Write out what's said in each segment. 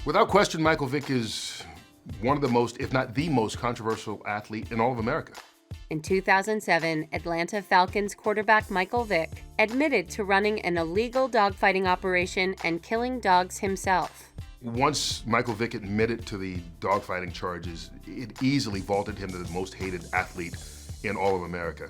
Without question, Michael Vick is one of the most, if not the most controversial athlete in all of America. In 2007, Atlanta Falcons quarterback Michael Vick admitted to running an illegal dogfighting operation and killing dogs himself. Once Michael Vick admitted to the dogfighting charges, it easily vaulted him to the most hated athlete in all of America.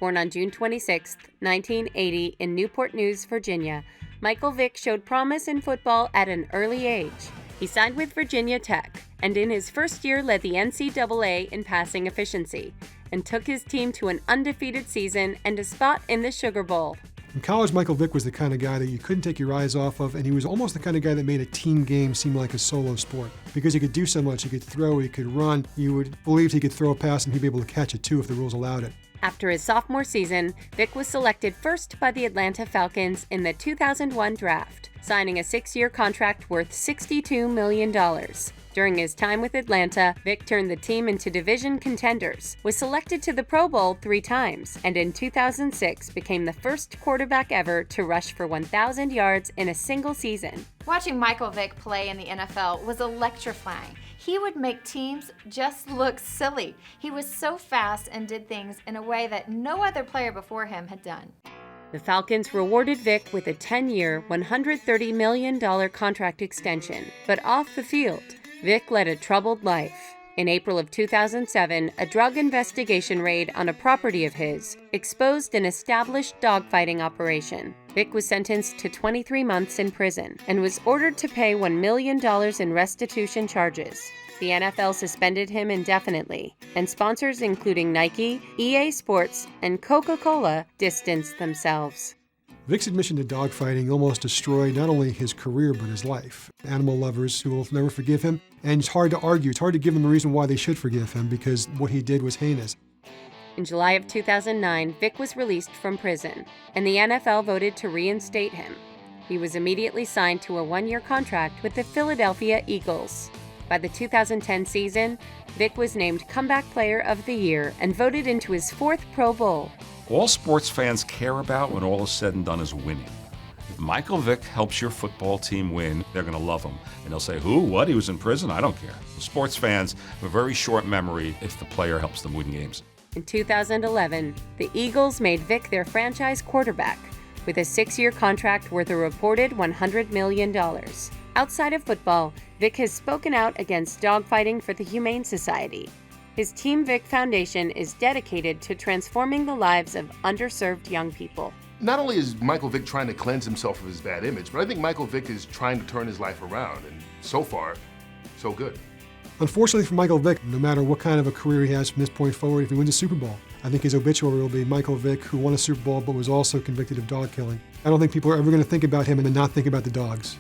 Born on June 26, 1980 in Newport News, Virginia, Michael Vick showed promise in football at an early age. He signed with Virginia Tech, and in his first year led the NCAA in passing efficiency, and took his team to an undefeated season and a spot in the Sugar Bowl. In college, Michael Vick was the kind of guy that you couldn't take your eyes off of, and he was almost the kind of guy that made a team game seem like a solo sport. Because he could do so much, he could throw, he could run, you would believe he could throw a pass and he'd be able to catch it too if the rules allowed it. After his sophomore season, Vick was selected first by the Atlanta Falcons in the 2001 draft, signing a 6-year contract worth $62 million. During his time with Atlanta, Vick turned the team into division contenders, was selected to the Pro Bowl 3 times, and in 2006 became the first quarterback ever to rush for 1,000 yards in a single season. Watching Michael Vick play in the NFL was electrifying. He would make teams just look silly. He was so fast and did things in a way that no other player before him had done. The Falcons rewarded Vick with a 10-year, $130 million contract extension, but off the field, Vick led a troubled life. In April of 2007, a drug investigation raid on a property of his exposed an established dogfighting operation. Vick was sentenced to 23 months in prison and was ordered to pay $1 million in restitution charges. The NFL suspended him indefinitely, and sponsors including Nike, EA Sports, and Coca-Cola distanced themselves. Vick's admission to dogfighting almost destroyed not only his career but his life. Animal lovers who will never forgive him, and it's hard to argue. It's hard to give them a reason why they should forgive him because what he did was heinous. In July of 2009, Vick was released from prison, and the NFL voted to reinstate him. He was immediately signed to a 1-year contract with the Philadelphia Eagles. By the 2010 season, Vick was named Comeback Player of the Year and voted into his 4th Pro Bowl. All sports fans care about when all is said and done is winning. If Michael Vick helps your football team win, they're going to love him. And they'll say, who? What? He was in prison? I don't care. Sports fans have a very short memory if the player helps them win games. In 2011, the Eagles made Vick their franchise quarterback with a 6-year contract worth a reported $100 million. Outside of football, Vick has spoken out against dogfighting for the Humane Society. His Team Vick Foundation is dedicated to transforming the lives of underserved young people. Not only is Michael Vick trying to cleanse himself of his bad image, but I think Michael Vick is trying to turn his life around, and so far, so good. Unfortunately for Michael Vick, no matter what kind of a career he has from this point forward, if he wins a Super Bowl, I think his obituary will be Michael Vick, who won a Super Bowl but was also convicted of dog killing. I don't think people are ever going to think about him and then not think about the dogs.